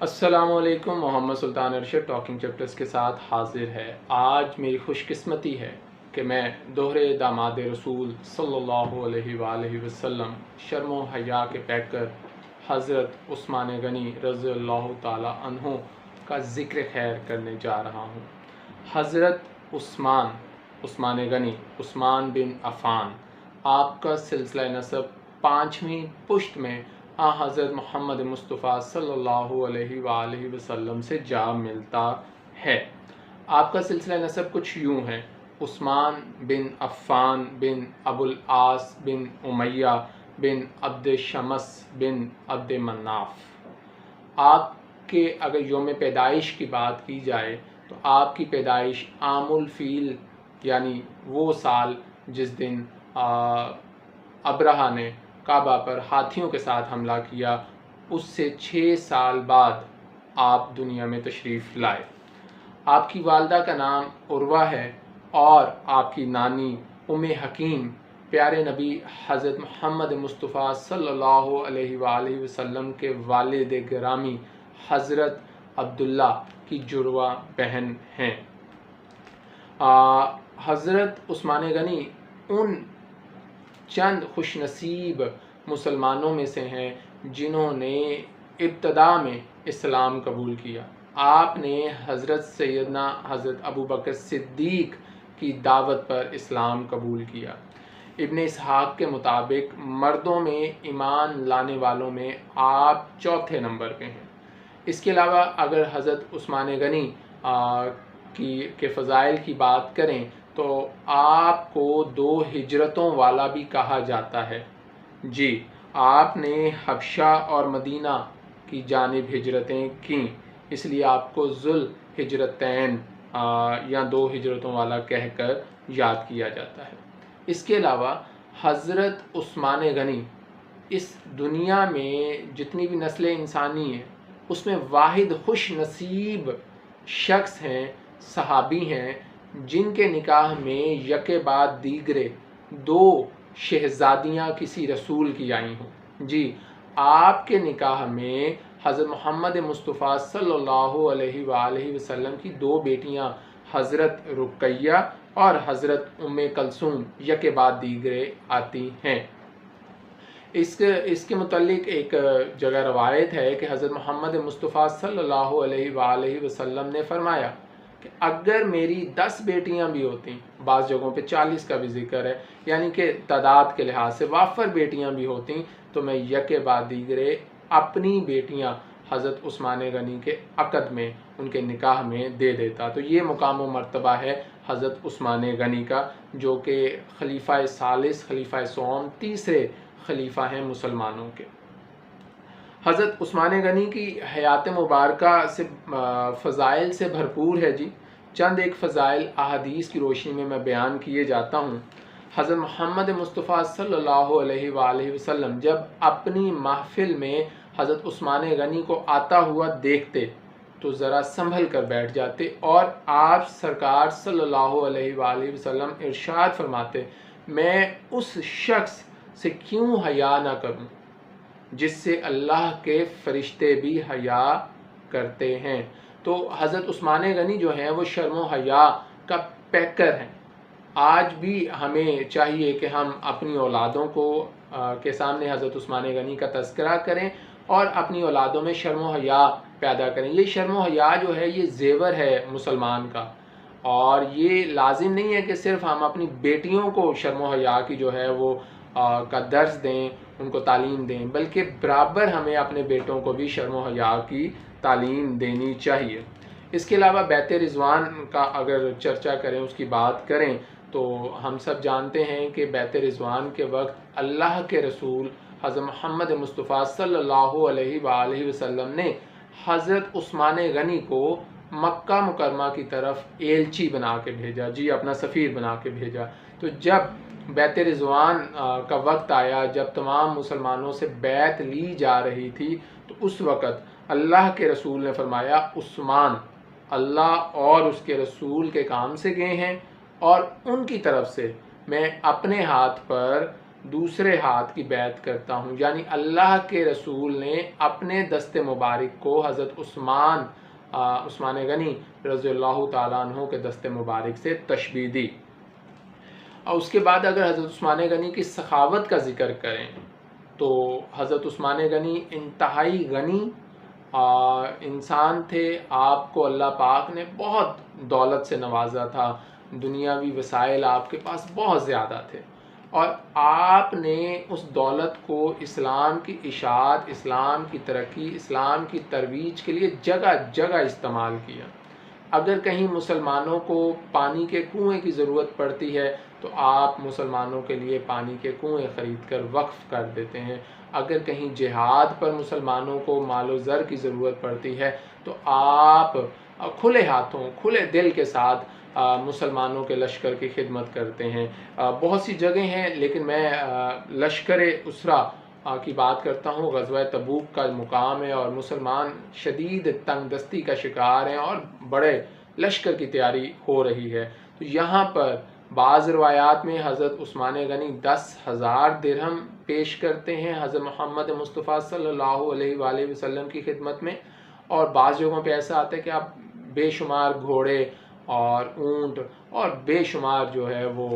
السلام علیکم۔ محمد سلطان Arshad talking chapters کے ساتھ حاضر ہے۔ آج میری خوش قسمتی ہے کہ میں دوہرے داماد رسول صلی اللہ علیہ وآلہ وسلم شرم و حیا کے پیکر حضرت عثمان غنی رضی اللہ تعالی عنہ کا ذکر خیر کرنے جا رہا ہوں۔ حضرت عثمان غنی عثمان بن عفان، آپ کا سلسلہ نسب 5ویں پشت میں حضرت محمد مصطفیٰ صلی اللہ علیہ وآلہ وسلم سے جا ملتا ہے۔ آپ کا سلسلہ نسب کچھ یوں ہے: عثمان بن عفان بن ابو العاص بن امیہ بن عبد شمس بن عبد مناف۔ آپ کے اگر یوم پیدائش کی بات کی جائے تو آپ کی پیدائش عام الفیل یعنی وہ سال جس دن ابرہہ نے کعبہ پر ہاتھیوں کے ساتھ حملہ کیا، اس سے 6 سال بعد آپ دنیا میں تشریف لائے۔ آپ کی والدہ کا نام عروہ ہے اور آپ کی نانی ام حکیم پیارے نبی حضرت محمد مصطفیٰ صلی اللہ علیہ وآلہ وسلم کے والد گرامی حضرت عبداللہ کی جڑواں بہن ہیں۔ حضرت عثمان غنی ان چند خوش نصیب مسلمانوں میں سے ہیں جنہوں نے ابتدا میں اسلام قبول کیا۔ آپ نے حضرت سیدنا حضرت ابوبکر صدیق کی دعوت پر اسلام قبول کیا۔ ابن اسحاق کے مطابق مردوں میں ایمان لانے والوں میں آپ 4تھے نمبر پہ ہیں۔ اس کے علاوہ اگر حضرت عثمان غنی کے فضائل کی بات کریں تو آپ کو 2 ہجرتوں والا بھی کہا جاتا ہے۔ جی، آپ نے حبشہ اور مدینہ کی جانب ہجرتیں کیں، اس لیے آپ کو ذوالہجرتین یا 2 ہجرتوں والا کہہ کر یاد کیا جاتا ہے۔ اس کے علاوہ حضرت عثمان غنی اس دنیا میں جتنی بھی نسل انسانی ہیں اس میں واحد خوش نصیب شخص ہیں، صحابی ہیں، جن کے نکاح میں یکے بعد دیگرے 2 شہزادیاں کسی رسول کی آئی ہوں۔ جی، آپ کے نکاح میں حضرت محمد مصطفیٰ صلی اللہ علیہ وآلہ وسلم کی 2 بیٹیاں حضرت رقیہ اور حضرت ام کلثوم یکے بعد دیگرے آتی ہیں۔ اس کے متعلق ایک جگہ روایت ہے کہ حضرت محمد مصطفیٰ صلی اللہ علیہ وآلہ وسلم نے فرمایا کہ اگر میری 10 بیٹیاں بھی ہوتیں، بعض جگہوں پہ 40 کا بھی ذکر ہے، یعنی کہ تعداد کے لحاظ سے وافر بیٹیاں بھی ہوتیں تو میں یکے بعد دیگرے اپنی بیٹیاں حضرت عثمان غنی کے عقد میں، ان کے نکاح میں دے دیتا۔ تو یہ مقام و مرتبہ ہے حضرت عثمان غنی کا، جو کہ خلیفہ ثالث، خلیفہ سوم، تیسرے خلیفہ ہیں مسلمانوں کے۔ حضرت عثمان غنی کی حیات مبارکہ سے فضائل سے بھرپور ہے۔ جی، چند ایک فضائل احادیث کی روشنی میں بیان کیے جاتا ہوں۔ حضرت محمد مصطفیٰ صلی اللہ علیہ وآلہ وسلم جب اپنی محفل میں حضرت عثمان غنی کو آتا ہوا دیکھتے تو ذرا سنبھل کر بیٹھ جاتے اور آپ سرکار صلی اللہ علیہ وآلہ وسلم ارشاد فرماتے، میں اس شخص سے کیوں حیا نہ کروں جس سے اللہ کے فرشتے بھی حیا کرتے ہیں۔ تو حضرت عثمان غنی جو ہیں وہ شرم و حیا کا پیکر ہیں۔ آج بھی ہمیں چاہیے کہ ہم اپنی اولادوں کے سامنے حضرت عثمان غنی کا تذکرہ کریں اور اپنی اولادوں میں شرم و حیا پیدا کریں۔ یہ شرم و حیا جو ہے یہ زیور ہے مسلمان کا، اور یہ لازم نہیں ہے کہ صرف ہم اپنی بیٹیوں کو شرم و حیا کی جو ہے وہ کا درس دیں، ان کو تعلیم دیں، بلکہ برابر ہمیں اپنے بیٹوں کو بھی شرم و حیا کی تعلیم دینی چاہیے۔ اس کے علاوہ بیت رضوان کا اگر چرچا کریں، اس کی بات کریں تو ہم سب جانتے ہیں کہ بیت رضوان کے وقت اللہ کے رسول حضرت محمد مصطفیٰ صلی اللہ علیہ وآلہ وسلم نے حضرت عثمان غنی کو مکہ مکرمہ کی طرف ایلچی بنا کے بھیجا، جی اپنا سفیر بنا کے بھیجا۔ تو جب بیت رضوان کا وقت آیا، جب تمام مسلمانوں سے بیعت لی جا رہی تھی، تو اس وقت اللہ کے رسول نے فرمایا، عثمان اللہ اور اس کے رسول کے کام سے گئے ہیں اور ان کی طرف سے میں اپنے ہاتھ پر دوسرے ہاتھ کی بیعت کرتا ہوں، یعنی اللہ کے رسول نے اپنے دست مبارک کو حضرت عثمان غنی رضی اللہ تعالیٰ عنہ کے دست مبارک سے تشبیہ دی۔ اور اس کے بعد اگر حضرت عثمان غنی کی سخاوت کا ذکر کریں تو حضرت عثمان غنی انتہائی غنی انسان تھے۔ آپ کو اللہ پاک نے بہت دولت سے نوازا تھا، دنیاوی وسائل آپ کے پاس بہت زیادہ تھے، اور آپ نے اس دولت کو اسلام کی اشاعت، اسلام کی ترقی، اسلام کی ترویج کے لیے جگہ جگہ استعمال کیا۔ اگر کہیں مسلمانوں کو پانی کے کنویں کی ضرورت پڑتی ہے تو آپ مسلمانوں کے لیے پانی کے کنویں خرید کر وقف کر دیتے ہیں۔ اگر کہیں جہاد پر مسلمانوں کو مال و زر کی ضرورت پڑتی ہے تو آپ کھلے ہاتھوں، کھلے دل کے ساتھ مسلمانوں کے لشکر کی خدمت کرتے ہیں۔ بہت سی جگہیں ہیں، لیکن میں لشکر اسرا کی بات کرتا ہوں۔ غزوہ تبوک کا مقام ہے اور مسلمان شدید تنگ دستی کا شکار ہیں اور بڑے لشکر کی تیاری ہو رہی ہے، تو یہاں پر بعض روایات میں حضرت عثمان غنی 10,000 درہم پیش کرتے ہیں حضرت محمد مصطفیٰ صلی اللہ علیہ وآلہ وسلم کی خدمت میں، اور بعض جگہوں پہ ایسا آتا ہے کہ آپ بے شمار گھوڑے اور اونٹ اور بے شمار جو ہے وہ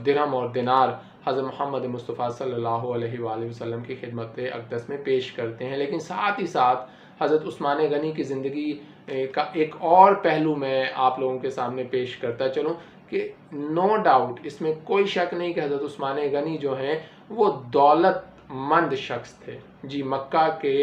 درہم اور دینار حضرت محمد مصطفیٰ صلی اللہ علیہ وآلہ وسلم کی خدمت اقدس میں پیش کرتے ہیں۔ لیکن ساتھ ہی ساتھ حضرت عثمان غنی کی زندگی کا ایک اور پہلو میں آپ لوگوں کے سامنے پیش کرتا چلوں کہ نو ڈاؤٹ، اس میں کوئی شک نہیں کہ حضرت عثمان غنی جو ہیں وہ دولت مند شخص تھے۔ جی، مکہ کے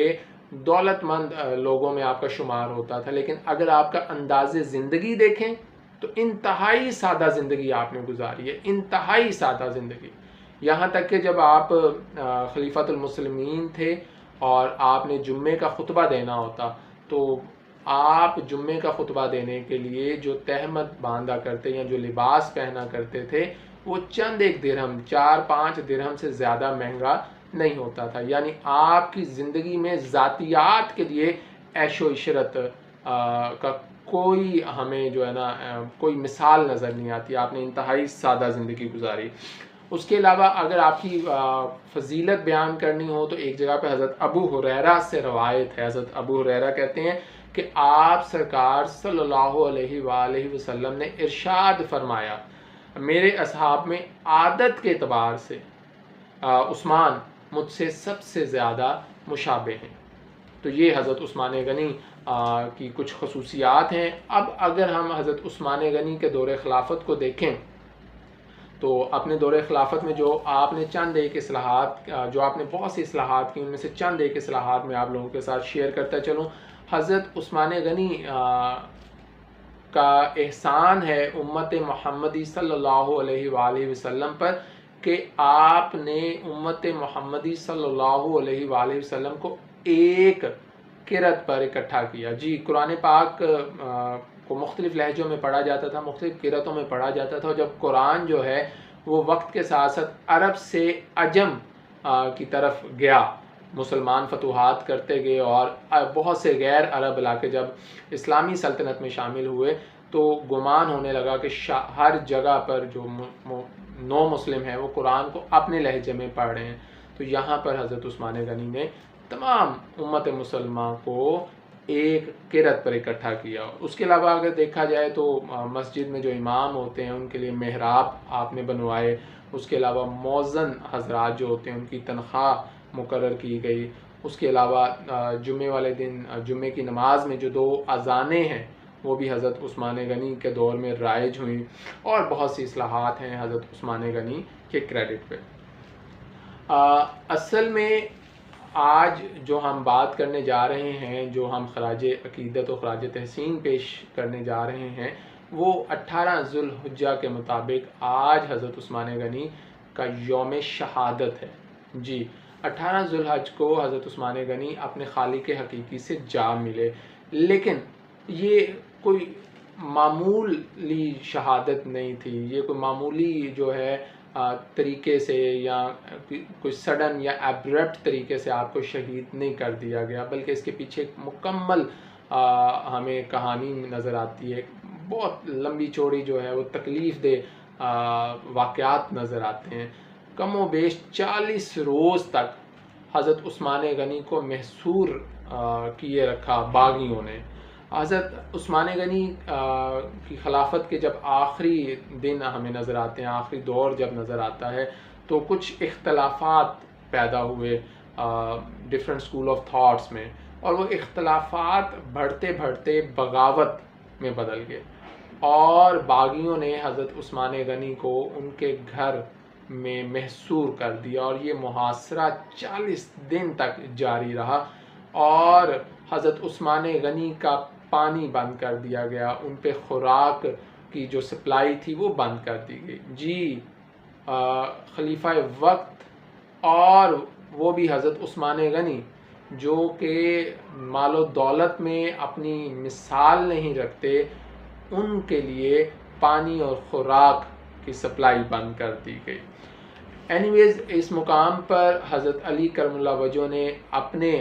دولت مند لوگوں میں آپ کا شمار ہوتا تھا، لیکن اگر آپ کا انداز زندگی دیکھیں تو انتہائی سادہ زندگی آپ نے گزاری ہے، انتہائی سادہ زندگی۔ یہاں تک کہ جب آپ خلیفۃ المسلمین تھے اور آپ نے جمعے کا خطبہ دینا ہوتا تو آپ جمعے کا خطبہ دینے کے لیے جو تہمت باندھا کرتے یا جو لباس پہنا کرتے تھے وہ چند ایک درہم، 4-5 درہم سے زیادہ مہنگا نہیں ہوتا تھا۔ یعنی آپ کی زندگی میں ذاتیات کے لیے عیش و عشرت کا کوئی ہمیں جو ہے نا کوئی مثال نظر نہیں آتی۔ آپ نے انتہائی سادہ زندگی گزاری۔ اس کے علاوہ اگر آپ کی فضیلت بیان کرنی ہو تو ایک جگہ پہ حضرت ابو ہریرہ سے روایت ہے، حضرت ابو ہریرہ کہتے ہیں کہ آپ سرکار صلی اللہ علیہ وآلہ وسلم نے ارشاد فرمایا، میرے اصحاب میں عادت کے اعتبار سے عثمان مجھ سے سب سے زیادہ مشابہ ہیں۔ تو یہ حضرت عثمان غنی کی کچھ خصوصیات ہیں۔ اب اگر ہم حضرت عثمان غنی کے دور خلافت کو دیکھیں تو اپنے دور خلافت میں جو آپ نے چند ایک اصلاحات، جو آپ نے بہت سی اصلاحات کی، ان میں سے چند ایک اصلاحات میں آپ لوگوں کے ساتھ شیئر کرتا چلوں۔ حضرت عثمان غنی کا احسان ہے امت محمدی صلی اللہ علیہ وآلہ وسلم پر کہ آپ نے امت محمدی صلی اللہ علیہ وآلہ وسلم کو ایک قرت پر اکٹھا کیا۔ جی، قرآن پاک کو مختلف لہجوں میں پڑھا جاتا تھا، مختلف قرتوں میں پڑھا جاتا تھا، اور جب قرآن جو ہے وہ وقت کے ساتھ ساتھ عرب سے عجم کی طرف گیا، مسلمان فتوحات کرتے گئے اور بہت سے غیر عرب علاقے جب اسلامی سلطنت میں شامل ہوئے تو گمان ہونے لگا کہ ہر جگہ پر جو نو مسلم ہیں وہ قرآن کو اپنے لہجے میں پڑھ رہے ہیں۔ تو یہاں پر حضرت عثمان غنی نے تمام امت مسلمہ کو ایک قرت پر اکٹھا کیا۔ اس کے علاوہ اگر دیکھا جائے تو مسجد میں جو امام ہوتے ہیں ان کے لیے محراب آپ نے بنوائے۔ اس کے علاوہ مؤذن حضرات جو ہوتے ہیں ان کی تنخواہ مقرر کی گئی۔ اس کے علاوہ جمعے والے دن جمعے کی نماز میں جو 2 اذانیں ہیں وہ بھی حضرت عثمان غنی کے دور میں رائج ہوئیں، اور بہت سی اصلاحات ہیں حضرت عثمان غنی کے کریڈٹ پہ۔ اصل میں آج جو ہم بات کرنے جا رہے ہیں، جو ہم خراج عقیدت و خراج تحسین پیش کرنے جا رہے ہیں، وہ 18 ذوالحجہ کے مطابق آج حضرت عثمان غنی کا یوم شہادت ہے۔ جی، 18 ذوالحج کو حضرت عثمان غنی اپنے خالق حقیقی سے جا ملے، لیکن یہ کوئی معمولی شہادت نہیں تھی، یہ کوئی معمولی جو ہے طریقے سے یا کوئی سڈن یا ایبرپٹ طریقے سے آپ کو شہید نہیں کر دیا گیا، بلکہ اس کے پیچھے ایک مکمل ہمیں کہانی نظر آتی ہے۔ بہت لمبی چوڑی جو ہے وہ تکلیف دہ واقعات نظر آتے ہیں۔ کم و بیش 40 روز تک حضرت عثمان غنی کو محصور کیے رکھا باغیوں نے۔ حضرت عثمان غنی کی خلافت کے جب آخری دن ہمیں نظر آتے ہیں، آخری دور جب نظر آتا ہے، تو کچھ اختلافات پیدا ہوئے ڈفرینٹ اسکول آف تھاٹس میں، اور وہ اختلافات بڑھتے بڑھتے بغاوت میں بدل گئے، اور باغیوں نے حضرت عثمان غنی کو ان کے گھر میں محصور کر دیا، اور یہ محاصرہ 40 دن تک جاری رہا، اور حضرت عثمان غنی کا پانی بند کر دیا گیا، ان پہ خوراک کی جو سپلائی تھی وہ بند کر دی گئی۔ جی خلیفہ وقت، اور وہ بھی حضرت عثمان غنی جو کہ مال و دولت میں اپنی مثال نہیں رکھتے، ان کے لیے پانی اور خوراک کی سپلائی بند کر دی گئی۔ اینیویز اس مقام پر حضرت علی کرم اللہ وجہ نے اپنے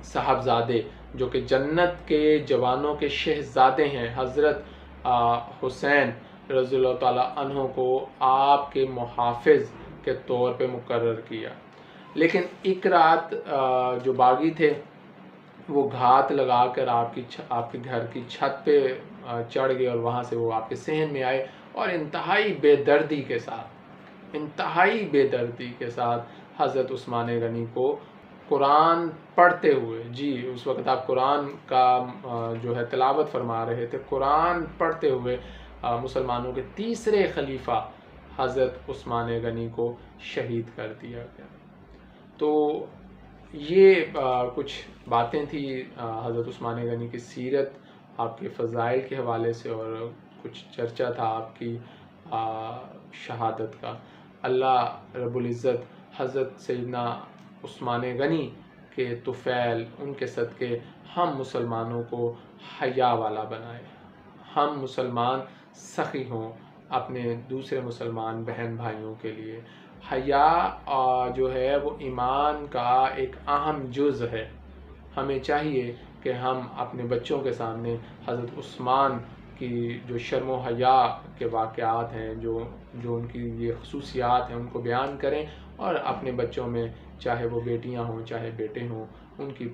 صاحبزادے جو کہ جنت کے جوانوں کے شہزادے ہیں، حضرت حسین رضی اللہ تعالیٰ عنہ کو آپ کے محافظ کے طور پہ مقرر کیا، لیکن ایک رات جو باغی تھے وہ گھات لگا کر آپ کے گھر کی چھت پہ چڑھ گئے، اور وہاں سے وہ آپ کے صحن میں آئے، اور انتہائی بے دردی کے ساتھ حضرت عثمان غنی کو قرآن پڑھتے ہوئے، جی اس وقت آپ قرآن کا جو ہے تلاوت فرما رہے تھے، قرآن پڑھتے ہوئے مسلمانوں کے تیسرے خلیفہ حضرت عثمان غنی کو شہید کر دیا گیا۔ تو یہ کچھ باتیں تھیں حضرت عثمان غنی کی سیرت، آپ کے فضائل کے حوالے سے، اور کچھ چرچا تھا آپ کی شہادت کا۔ اللہ رب العزت حضرت سیدنا عثمان غنی کے طفیل، ان کے صدقے ہم مسلمانوں کو حیا والا بنائے، ہم مسلمان سخی ہوں اپنے دوسرے مسلمان بہن بھائیوں کے لیے۔ حیا جو ہے وہ ایمان کا ایک اہم جز ہے۔ ہمیں چاہیے کہ ہم اپنے بچوں کے سامنے حضرت عثمان کی جو شرم و حیا کے واقعات ہیں، جو ان کی یہ خصوصیات ہیں، ان کو بیان کریں، اور اپنے بچوں میں چاہے وہ بیٹیاں ہوں چاہے بیٹے ہوں، ان کی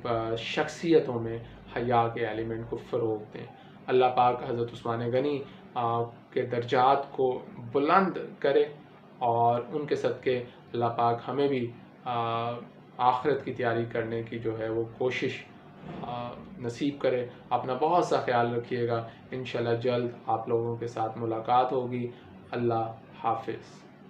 شخصیتوں میں حیا کے ایلیمنٹ کو فروغ دیں۔ اللہ پاک حضرت عثمان غنی کے درجات کو بلند کرے، اور ان کے صدقے اللہ پاک ہمیں بھی آخرت کی تیاری کرنے کی جو ہے وہ کوشش نصیب کرے۔ اپنا بہت سا خیال رکھیے گا، انشاءاللہ جلد آپ لوگوں کے ساتھ ملاقات ہوگی۔ اللہ حافظ۔